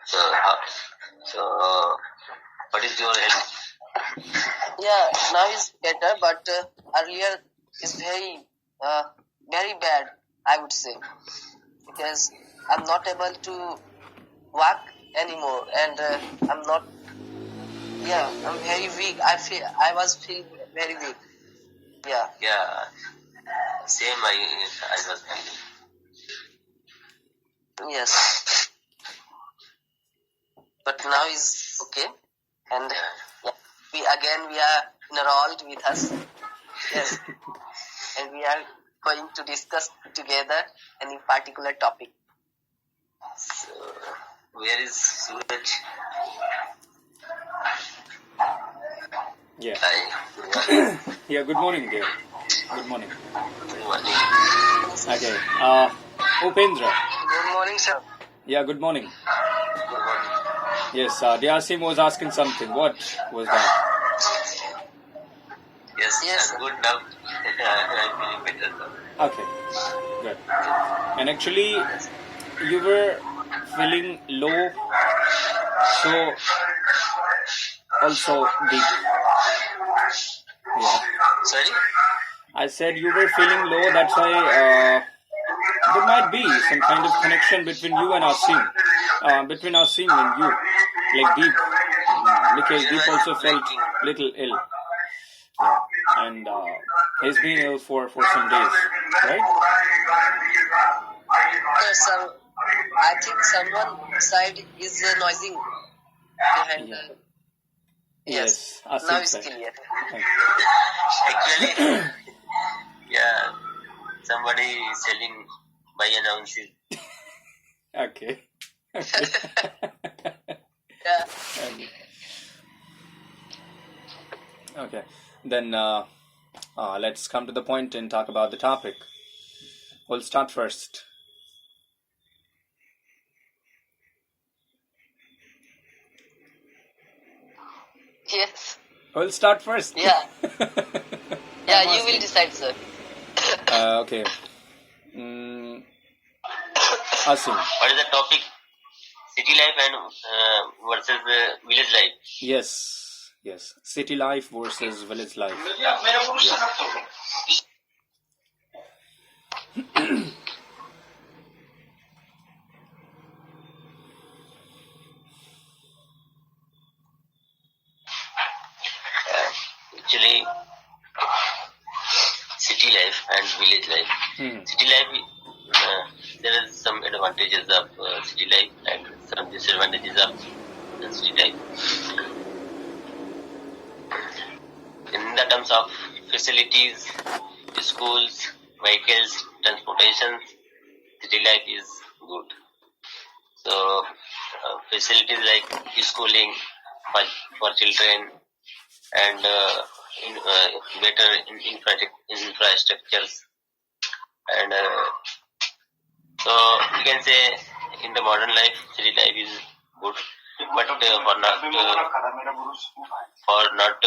So what is your health? Yeah, now is better, but earlier is very bad, I would say, because I'm not able to walk anymore, and I'm very weak. I was feeling very weak. Yeah, same. I was feeling. Yes, but now is okay, and we are enrolled with us. Yes, and we are going to discuss together any particular topic. So, where is Suraj? Yeah. Yeah, good morning, dear. Good morning. Good morning. Okay. Upendra. Good morning, sir. Yeah, good morning. Good morning. Yes, Diasim was asking something. What was that? Yes, I'm good now. I'm feeling better now. Okay, good. And actually, you were feeling low, so also deep. Yeah. Sorry? I said you were feeling low, that's why there might be some kind of connection between you and Asim. Between Asim and you. Like Deep. Because Deep also felt little ill. Yeah. And he's been ill for some days, right? Yes, sir. I think someone side is noising behind the... Yes, now Asim it's side. clear. Actually, yeah, somebody is selling by announcing. Okay. Yeah. Okay. Then let's come to the point and talk about the topic. We'll start first. Yes. We'll start first. Yeah. Yeah, you will decide, sir. Okay. Asim. What is the topic? City life and versus village life. Yes. City life versus village life. Yeah. Actually, city life and village life. City life, there is some advantages of city life and some disadvantages of city life. In the terms of facilities, schools, vehicles, transportation, city life is good. So, facilities like schooling for children and better infrastructures, and so you can say in the modern life, city life is good, but for not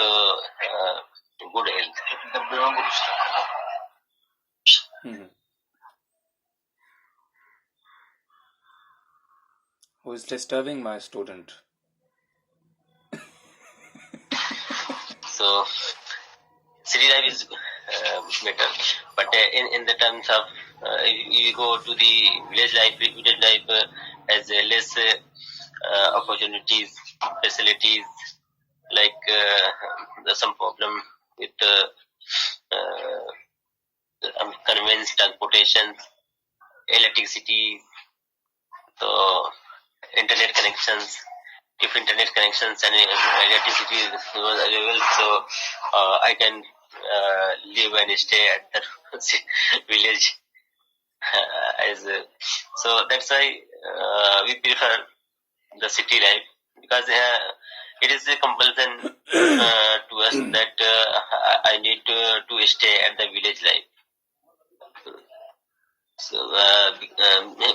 good health. Who is disturbing my student? So, city life is better, but in the terms of if you go to the village life has less opportunities, facilities, like there's some problem with conveyance, transportation, electricity, so internet connections. If internet connections and electricity was available, so I can live and stay at the village. So that's why we prefer the city life, because it is a compulsion to us that I need to stay at the village life. So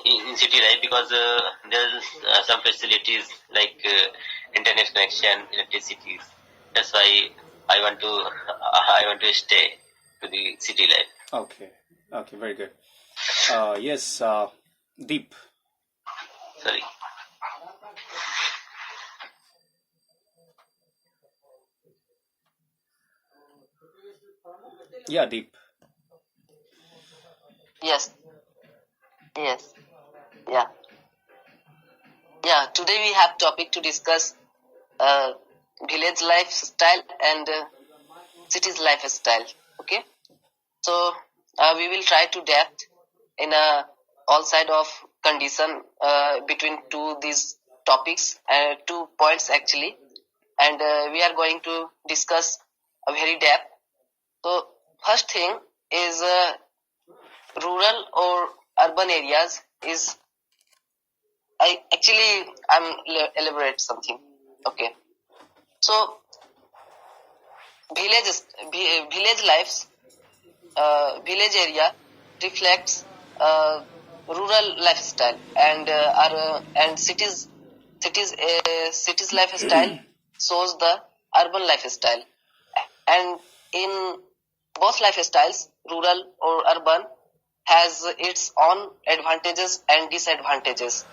in city life, because there's some facilities like internet connection, electricity. That's why I want to stay to the city life. Okay, very good. Yes, Deep. Sorry. Yeah, Deep. Yes, yes, yeah, yeah. Today we have topic to discuss uh, village lifestyle and cities lifestyle. Okay, so we will try to depth in a all side of condition between two these topics, 2 points actually, and we are going to discuss a very depth. So first thing is rural or urban areas is I'm elaborate something. Okay, so villages village lives village area reflects rural lifestyle and and cities lifestyle shows the urban lifestyle, and in both lifestyles rural or urban has its own advantages and disadvantages.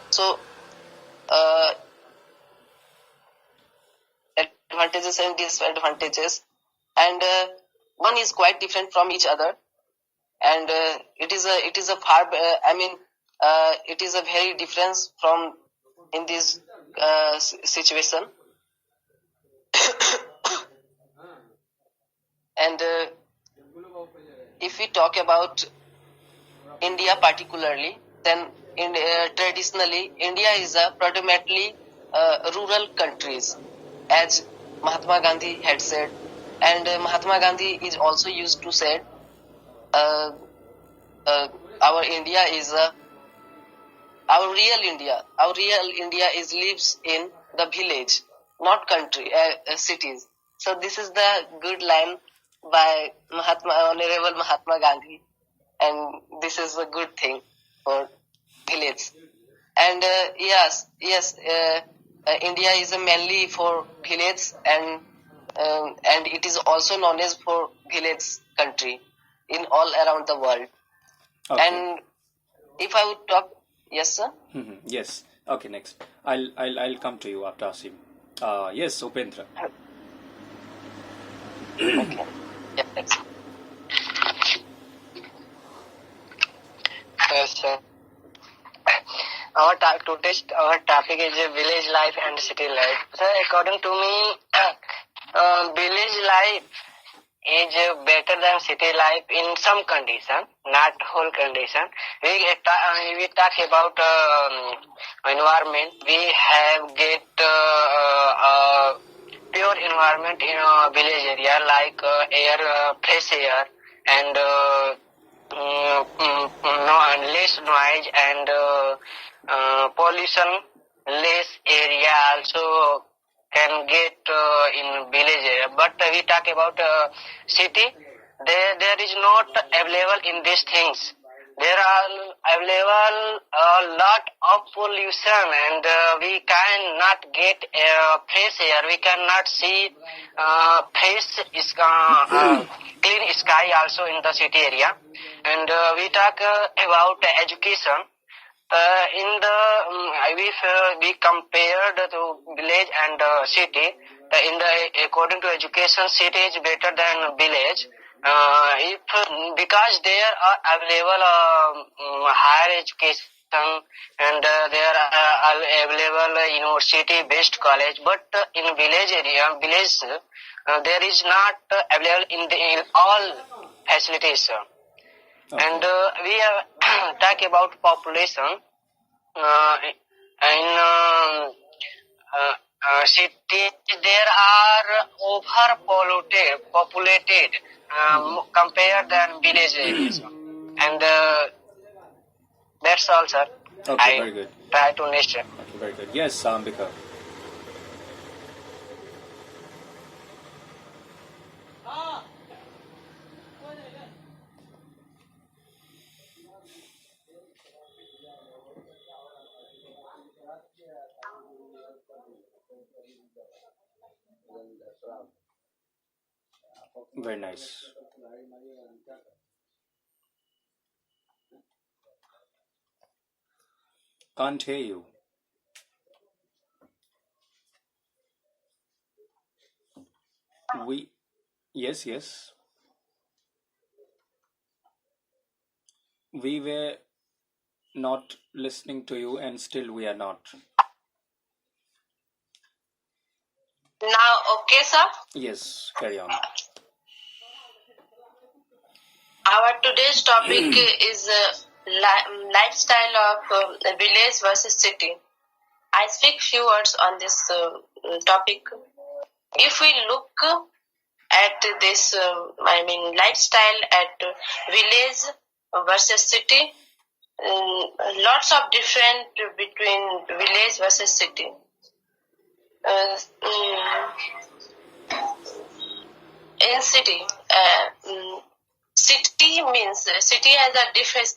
So uh, advantages and disadvantages, and one is quite different from each other, and it is a far it is a very difference from in this situation. And if we talk about India particularly, then traditionally India is a predominantly rural countries, as Mahatma Gandhi had said, and Mahatma Gandhi is also used to say, uh, uh, our India is our real India is lives in the village, not country, cities. So this is the good line by Honorable Mahatma Gandhi, and this is a good thing for village. And India is mainly for village, and it is also known as for village country in all around the world. Okay. And if I would talk, yes, sir. Yes. Okay. Next, I'll come to you after Asim. Yes, Upendra. Okay. Yeah, that's Yes, sir. Today's our topic is village life and city life. So according to me, village life is better than city life in some condition, not whole condition. We talk about environment. We have get pure environment in a village area like air, fresh air, and no, less noise and pollution, less area also can get in village area. But we talk about city, there is not available in these things. There are available a lot of pollution, and we cannot get fresh air. We cannot see clean sky also in the city area. And we talk about education. In the if we compared to village and city, in the according to education, city is better than village. If because there are available higher education, and there are available university-based college, but in village area, there is not available in all facilities. And we talk about population. In cities, there are populated compared than village areas. And that's all, sir. Okay, very good. Try to next. Okay, very good. Yes, Ambika. Very nice. Can't hear you. We. Yes, yes. we were not listening to you, and still we are not. Now, okay, sir? Yes, carry on. Our today's topic is lifestyle of village versus city. I speak few words on this topic. If we look at this, lifestyle at village versus city, lots of different between village versus city. In city, city means city has a different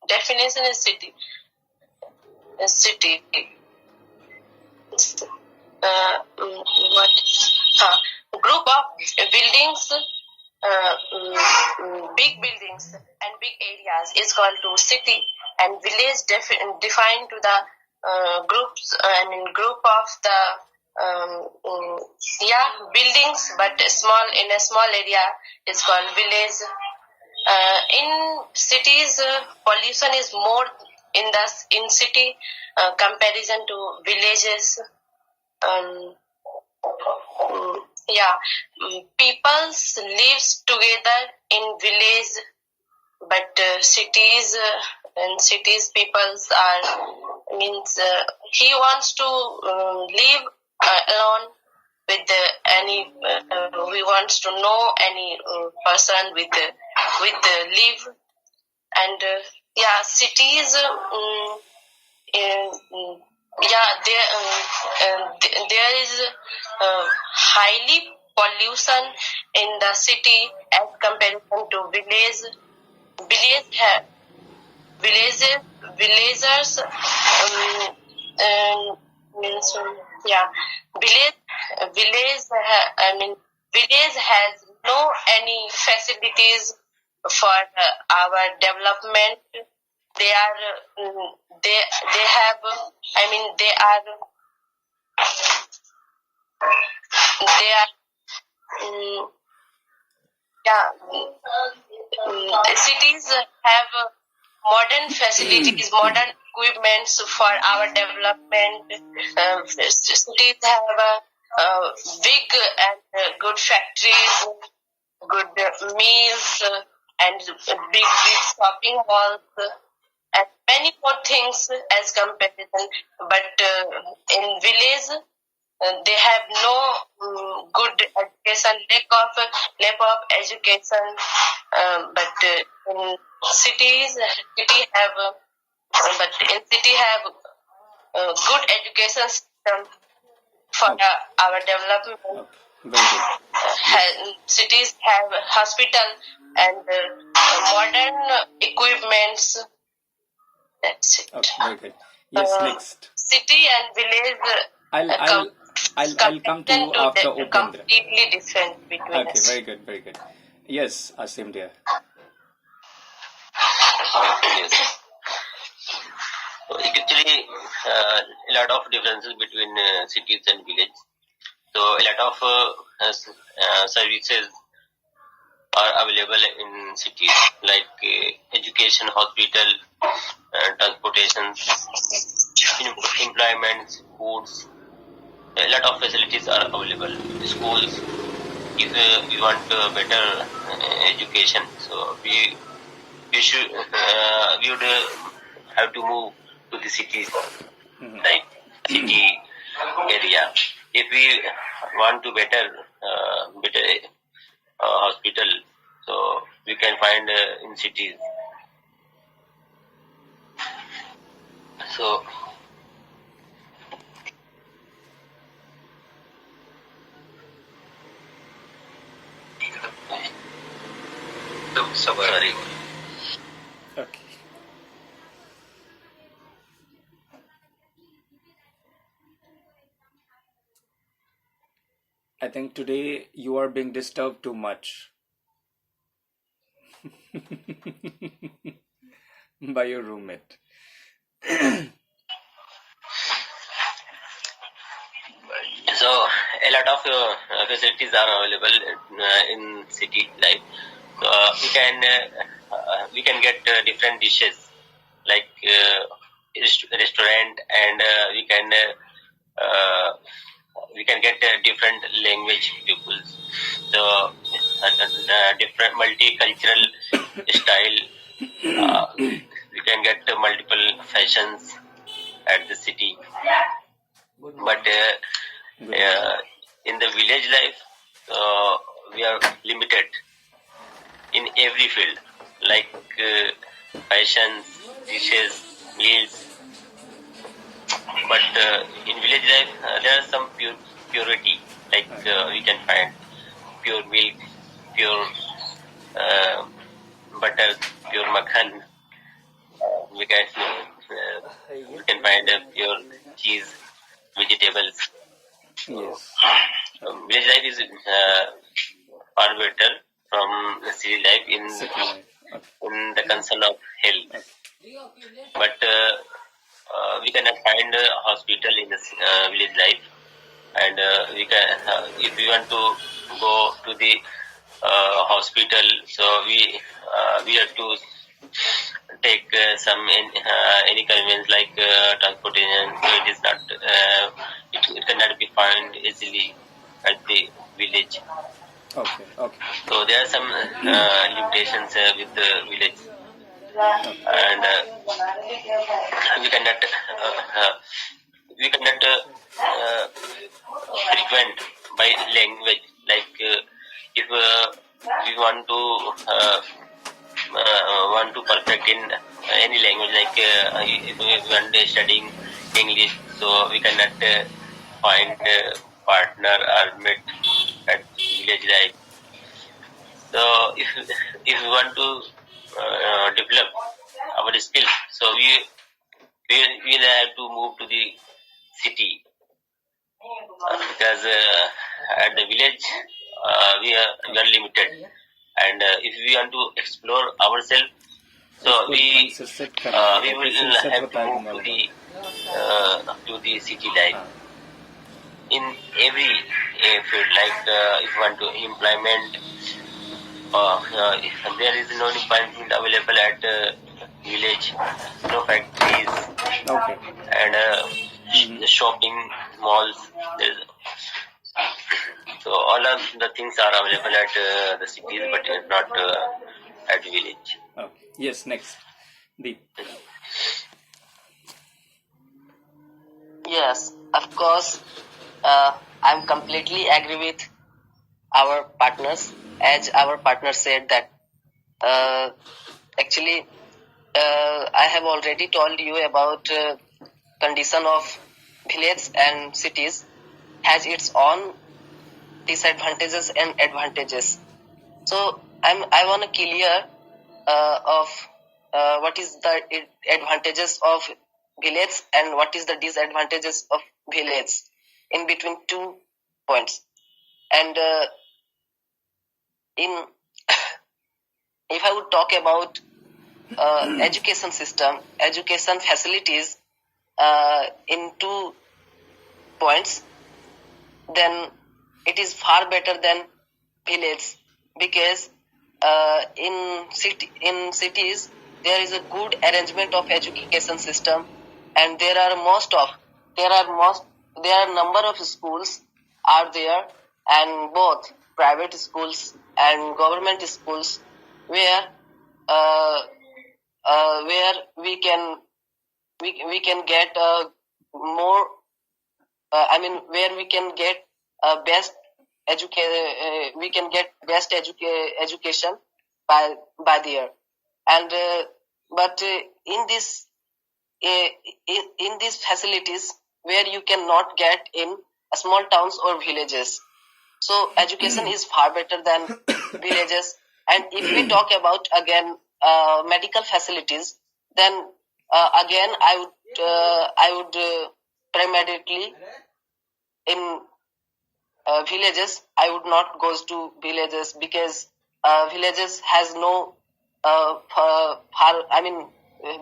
definition. Is city, city. What group of buildings, big buildings and big areas is called to city, and village defined to the groups. Group of the buildings, but small in a small area is called village. In cities, pollution is more in city comparison to villages. People lives together in village, but cities and cities peoples are he wants to live alone with any we wants to know any person with live, and cities there is highly pollution in the city as comparison to village. Villagers village has no any facilities for our development. They are they have they are cities have modern facilities, modern equipments for our development. Cities have big and good factories, good meals, and big shopping malls, and many more things as comparison. But in village, they have no good education, lack of education. But in cities, city have good education system for our development. Very good. Cities have hospital and modern equipments. That's it. Okay, very good. Yes, next. City and village. I'll come to you after Upendra. Completely different between Okay, us. very good, very good. Yes, Asim dear. Yes. So actually, a lot of differences between cities and villages. So a lot of services are available in cities, like education, hospital, transportation, employment, foods. A lot of facilities are available. Schools, if we want better education, so we would have to move to the cities, like city area. If we want to better hospital, so we can find in cities. So sorry. Okay. I think today you are being disturbed too much by your roommate. So a lot of facilities are available in city life. So we can we can get different dishes like restaurant, and we can get different language pupils. So different multicultural style. We can get multiple fashions at the city, but in the village life, we are limited in every field, like fashions, dishes, meals. But in village life, there are some purity, like we can find pure milk, pure butter, pure makhan. We can find pure cheese, vegetables. Yes. Village life is far better from the city life City life. Okay. in the concern of health. But we cannot find a hospital in the village life, and we can if we want to go to the hospital, so we have to take any convenience like transportation. So it is not it cannot be found easily at the village. Okay. Okay. So there are some limitations with the village, and we cannot frequent by language. Like if we want to perfect in any language, like if we want studying English, so we cannot find a partner or mate at village life. So if we want to develop our skills, so we will have to move to the city, because at the village we are limited, and if we want to explore ourselves, so we will have to move to the city life. In every field, like if you want to employment, there is no employment available at village, no factories, Okay. and the shopping malls. So all of the things are available at the cities, but not at village. Okay. Yes. Next. Deep. Yes, of course. I'm completely agree with our partners, as our partner said that actually I have already told you about condition of village and cities has its own disadvantages and advantages. So I want to clear of what is the advantages of village and what is the disadvantages of village in between 2 points. And if I would talk about education system, education facilities in 2 points, then it is far better than village, because in cities there is a good arrangement of education system, and there are number of schools are there, and both private schools and government schools where we can get more. Where we can get best we can get best education by there, and but in these facilities where you cannot get in small towns or villages. So education is far better than villages. And if we talk about again medical facilities, then again I would primarily in villages. I would not go to villages, because villages has no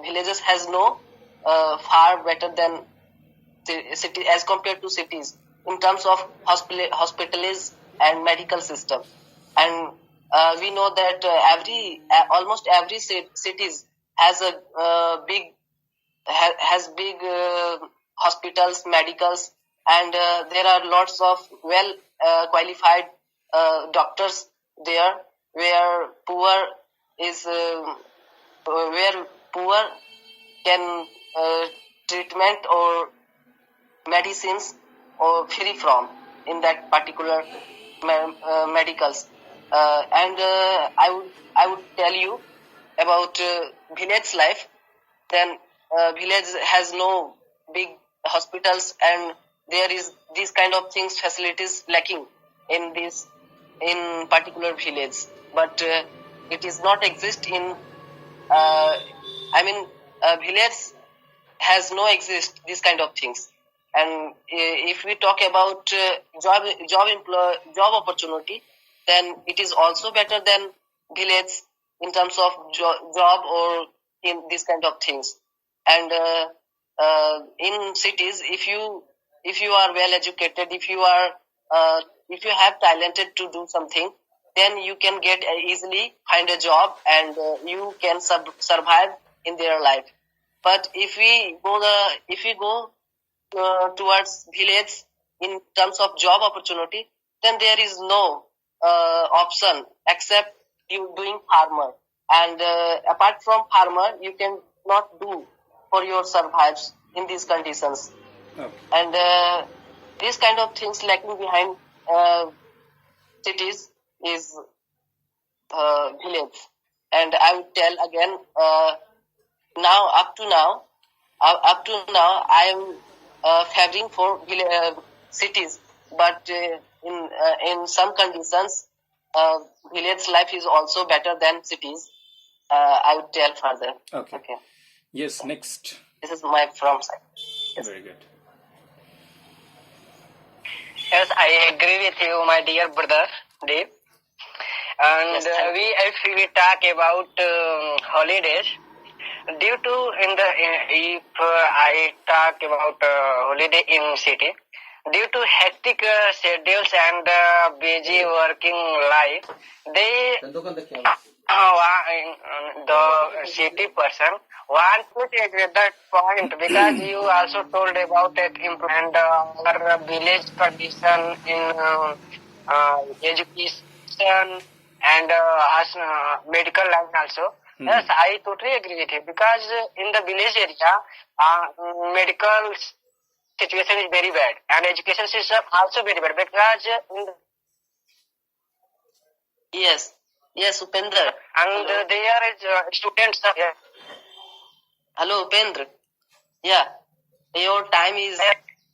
villages has no far better than city as compared to cities in terms of hospitals and medical system. And we know that almost every cities has a big has big hospitals, medicals, and there are lots of well qualified doctors there, where poor is where poor can treatment or medicines or free from in that particular medicals. And I would tell you about village life. Then village has no big hospitals, and there is these kind of things, facilities lacking in particular village. But it is not exist in village has no exist these kind of things. And if we talk about job opportunity, then it is also better than village in terms of job or in these kind of things. And in cities, if you are well educated, if you have talented to do something, then you can get easily find a job, and you can survive in their life. But if we go towards village in terms of job opportunity, then there is no option except you doing farmer. And apart from farmer, you can not do for your survives in these conditions. Okay. And these kind of things lacking behind cities is village. And I would tell again, up to now, I am favoring for cities, but in some conditions, village life is also better than cities. I would tell further. Okay. Yes, next. This is my from side. Yes. Very good. Yes, I agree with you, my dear brother, Dave. And Yes, if we talk about holidays, due to if I talk about holiday in city, due to hectic schedules and busy working life, they the city person want to take that point, because you also told about it and our village condition in education and medical line also. Yes, I totally agree with you, because in the village area, medical situation is very bad and education system also very bad, because in the Yes, Upendra. and there is students. Hello, Upendra. Yeah, your time is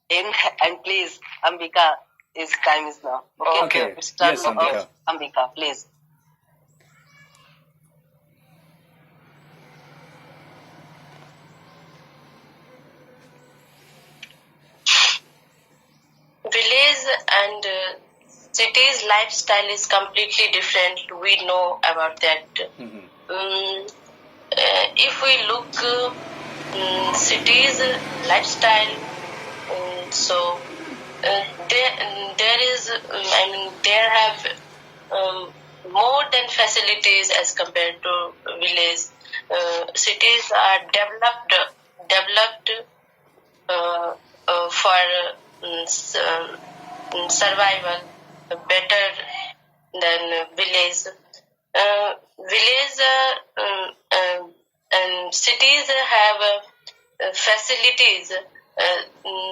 in, and please, Ambika, his time is now. Okay. It's turn Yes, Ambika. of Ambika, please. Village and cities lifestyle is completely different. We know about that. If we look cities lifestyle, so there is there have more than facilities as compared to village. Cities are developed for survival better than village. Village and cities have facilities.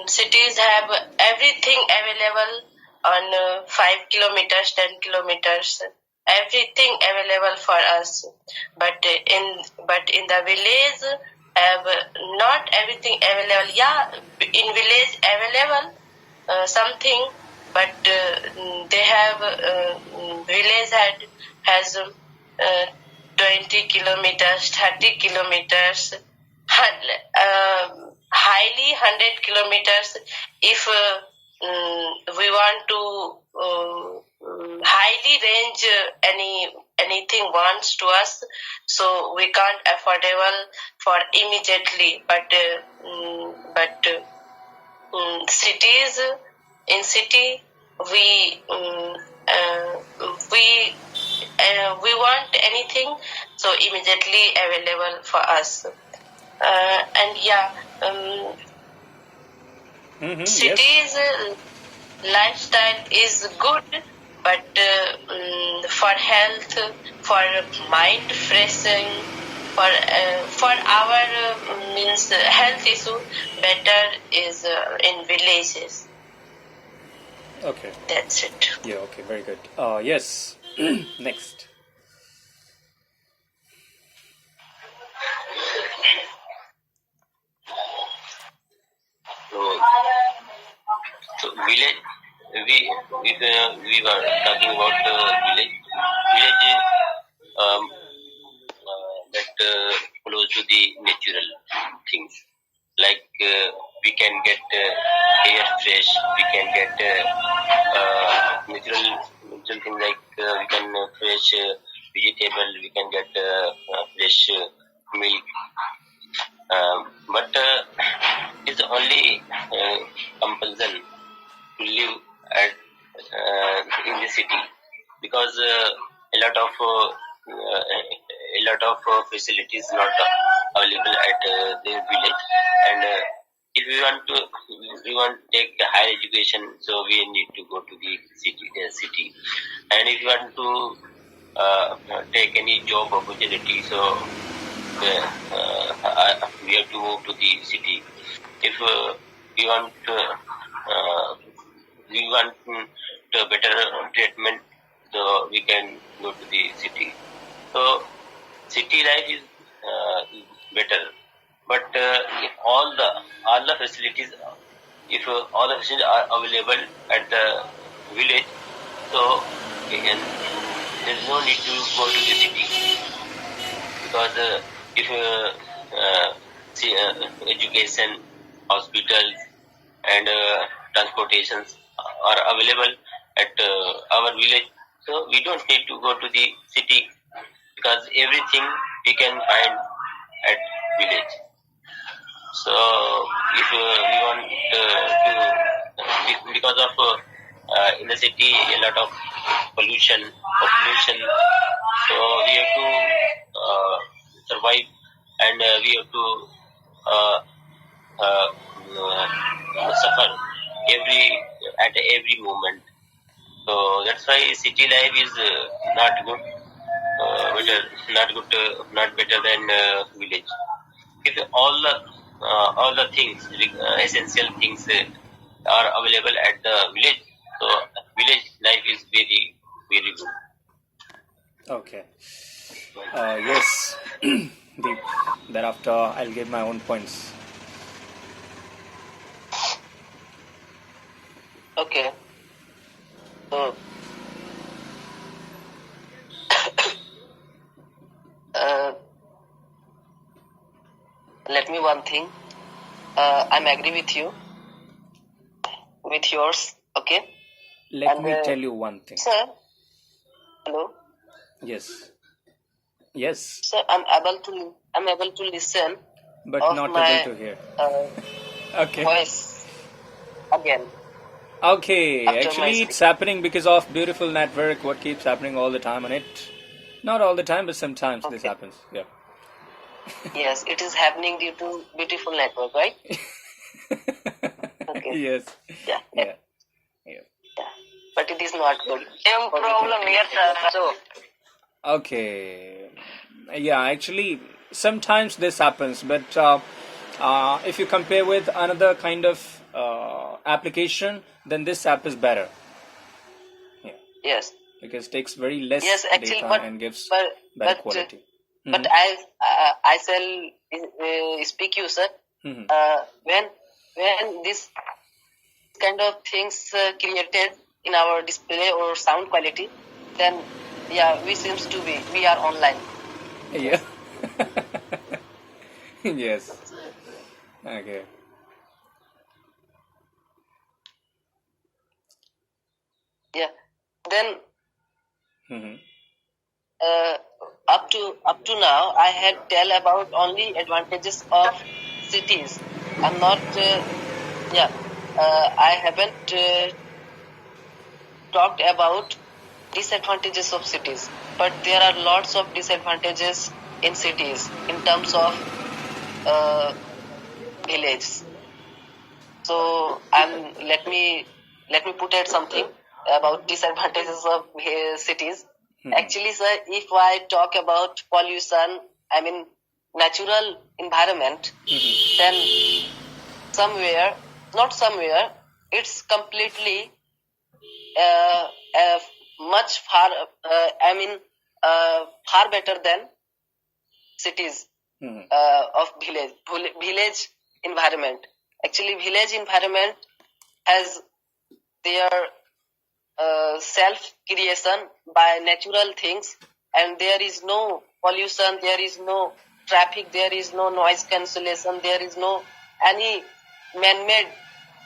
Cities have everything available on 5 kilometers, 10 kilometers. Everything available for us, but in the village have not everything available. Yeah, in village available something, but they have village has 20 kilometers, 30 kilometers, highly 100 kilometers. If we want to highly range anything wants to us, so we can't affordable for immediately. But cities, in city we we want anything, so immediately available for us. And yeah, Yes. cities lifestyle is good, but for health, for mind freshing, for our means health issue, better is in villages. Okay. That's it. Yeah. Okay. Very good. Yes. Next. So, so village, we were talking about village that close to the natural things. Like we can get air fresh, we can get natural thing like we can fresh vegetable, we can get fresh milk. But it's only compulsion to live at in the city because a lot of facilities not available at their village, and if we want to take a higher education, so we need to go to the city, and if you want to take any job opportunity, so we have to move to the city. If we want a better treatment, so we can go to the city. So city life is better, but if all the facilities, if all the facilities are available at the village, so there is no need to go to the city, because if education, hospitals, and transportations are available at our village, so we don't need to go to the city because everything we can find at village. So if we want to, because of in the city a lot of population, so we have to survive, and we have to suffer at every moment. So that's why city life is not good, not better than village. If all the things, essential things are available at the village, so village life is very very good. Okay. Yes. Deep. Thereafter, I'll give my own points. Okay. So, let me one thing. I'm agree with you, with yours. Okay. Let me tell you one thing. Sir. Hello. Yes. Yes. Sir, I'm able to listen, but of not my, able to hear. Okay. Voice again. Okay. After my Actually, speech. it's happening because of beautiful network. What keeps happening all the time on it? Not all the time, but sometimes this Okay. happens. Yeah. Yes, it is happening due to beautiful network, right? Okay. Yes. Yeah. Yeah. Yeah. But it is not good. Same problem here, sir. So, Okay. Yeah, actually, sometimes this happens, but if you compare with another kind of application, then this app is better. Yeah, Yes. because it takes very less Yes, actually, data and gives but better but quality. but I shall speak you, sir. Mhm. When this kind of things created in our display or sound quality, then yeah, we are online. Yeah. Yes. Okay. Yeah. Then Hmm. up to now, I had tell about only advantages of cities. I'm not. I haven't talked about disadvantages of cities. but there are lots of disadvantages in cities in terms of villages. So let me put out something about disadvantages of cities. Actually, sir, if I talk about pollution, I mean natural environment, then not somewhere, it's completely much far. Far better than cities of village environment. Actually, village environment has their self creation by natural things, and there is no pollution, there is no traffic, there is no noise cancellation, there is no any man-made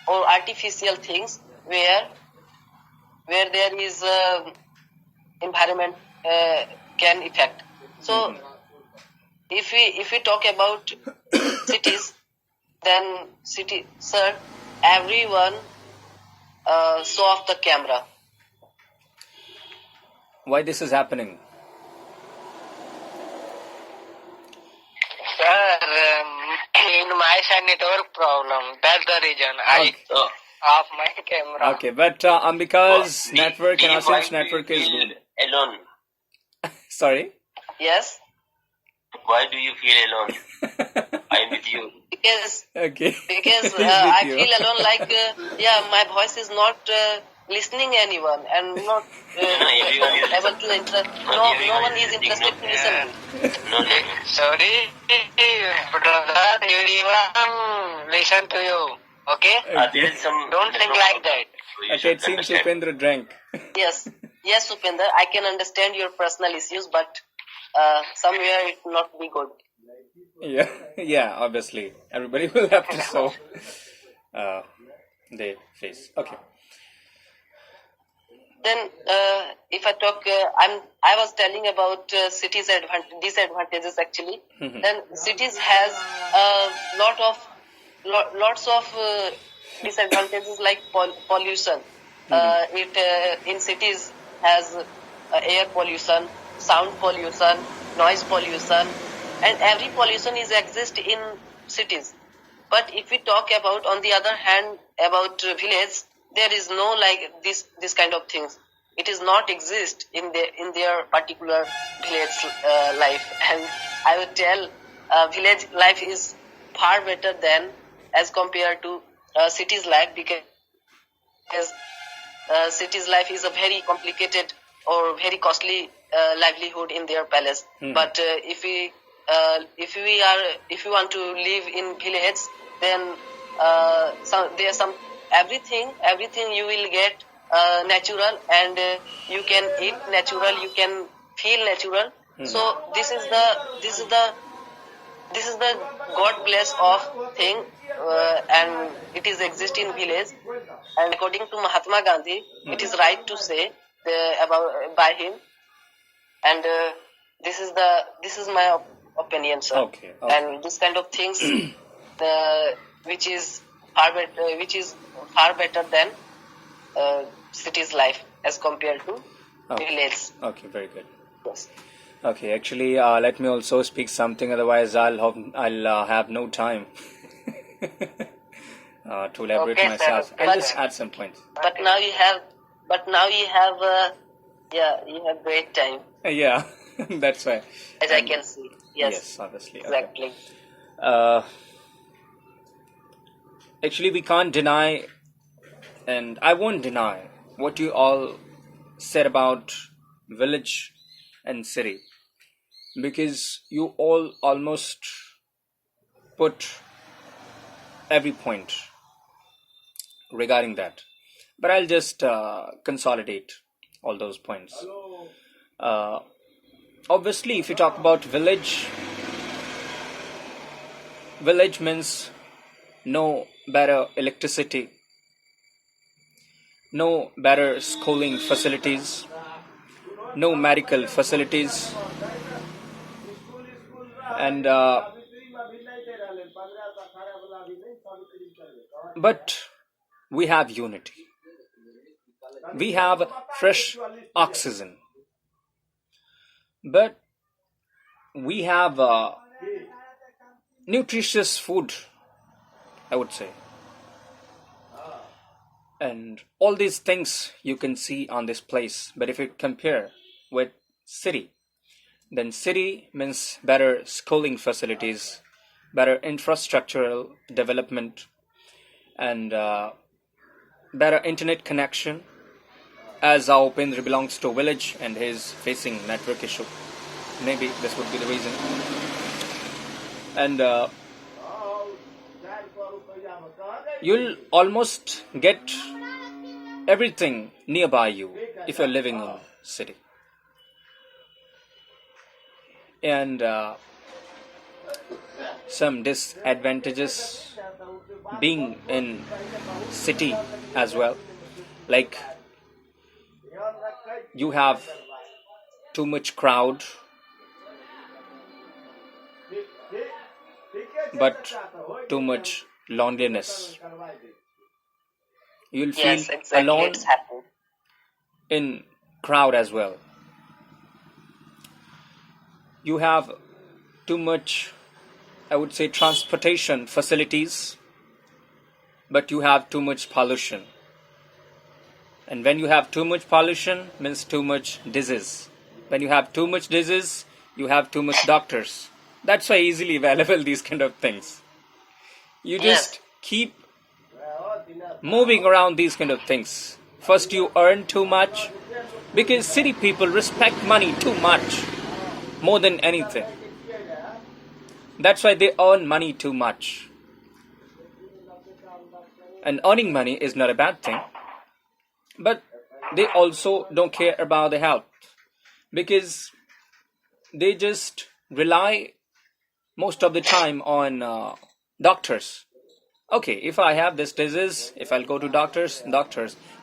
or artificial things where there is environment can affect. So if we talk about cities, then sir, everyone show off the camera. Why this is happening? Sir, in my side network problem. That's the reason I off my camera. Okay, but Ambika's network and Asim's network is good. Alone. Sorry? Yes. Why do you feel alone? I'm with you. Because Okay. I feel alone, like my voice is not listening anyone, and not able to interest. No one is interested to listen. Sorry, brother, everyone listen to you. Okay? There is some. Don't think like that. Okay, it seems Upendra drank. Yes, Upendra, I can understand your personal issues, but somewhere it will not be good. Yeah, obviously. Everybody will have to solve their face. Okay. Then, if I talk, I was telling about cities' disadvantages actually. Then cities has lots of disadvantages like pollution. It in cities has air pollution, sound pollution, noise pollution, and every pollution is exist in cities. But if we talk about, on the other hand, about village, there is no like this kind of things. It is not exist in their particular village life. And I would tell village life is far better than as compared to cities life, because cities life is a very complicated or very costly livelihood in their palace. But if we want to live in village, then there's some everything you will get natural, and you can eat natural, you can feel natural. So this is the God bless of thing, and it is exist in village. And according to Mahatma Gandhi, it is right to say about by him. And this is my opinion, sir. Okay. And this kind of things, which is far better than city's life as compared to village. Okay, very good. Yes. Okay, actually, let me also speak something. Otherwise, I'll have no time to elaborate myself. Sir. I'll just add some points. But now you have great time, Yeah, that's why. as I can see. Yes, obviously. Okay. exactly. Actually, we can't deny, and I won't deny what you all said about village and city, because you all almost put every point regarding that. But I'll just consolidate all those points. Obviously, if you talk about village means no better electricity, no better schooling facilities, no medical facilities, and but we have unity. We have fresh oxygen. but we have nutritious food, I would say. And all these things you can see on this place. But if you compare with city, then city means better schooling facilities, better infrastructural development, and better internet connection. As our Upendra belongs to a village and he is facing network issue, maybe this would be the reason. And you'll almost get everything nearby you if you're living in city. And some disadvantages being in city as well, like you have too much crowd, but too much loneliness. You'll feel Yes, exactly. alone It's happening. in crowd as well. You have too much, I would say, transportation facilities, but you have too much pollution. And when you have too much pollution, means too much disease. When you have too much disease, you have too much doctors. That's why easily available these kind of things. You just keep moving around these kind of things. First you earn too much, because city people respect money too much, more than anything. That's why they earn money too much. And earning money is not a bad thing, but they also don't care about the health, because they just rely most of the time on doctors. Okay, if I have this disease, if I'll go to doctors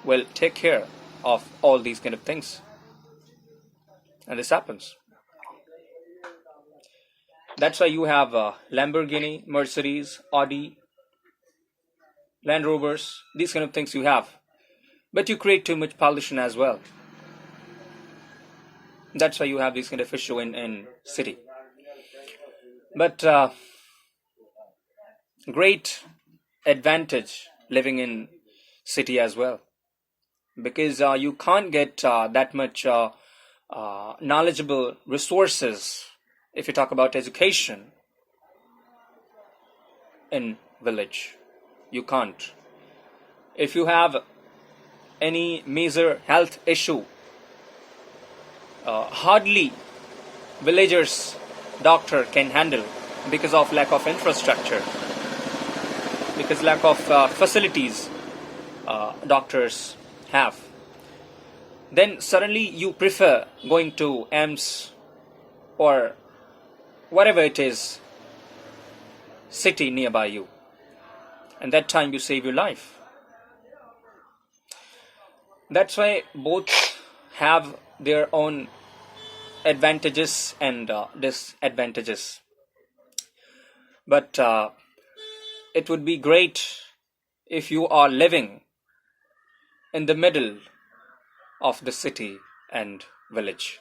will take care of all these kind of things. And this happens. That's why you have Lamborghini, Mercedes, Audi, Land Rovers, these kind of things you have. But you create too much pollution as well. That's why you have this kind of issue in city. But great advantage living in city as well, because you can't get that much knowledgeable resources if you talk about education in village. You can't. If you have any major health issue, hardly villagers doctor can handle, because of lack of infrastructure, because lack of facilities doctors have. Then suddenly you prefer going to AIMS or whatever it is, city nearby you, and that time you save your life. That's why both have their own advantages and disadvantages. But it would be great if you are living in the middle of the city and village.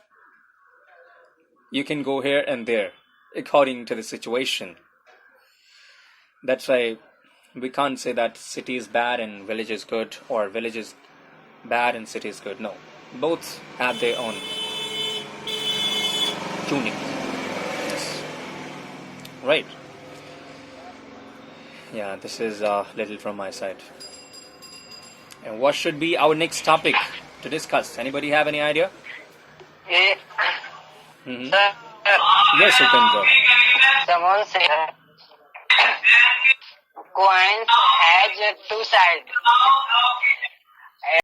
You can go here and there according to the situation. That's why we can't say that city is bad and village is good, or village is bad and city is good. No, both have their own tuning. Yes. Right. Yeah, this is a little from my side. And what should be our next topic to discuss? Anybody have any idea? Yeah. Mm-hmm. Sir, Yes, Upendra. someone said coins has two sides.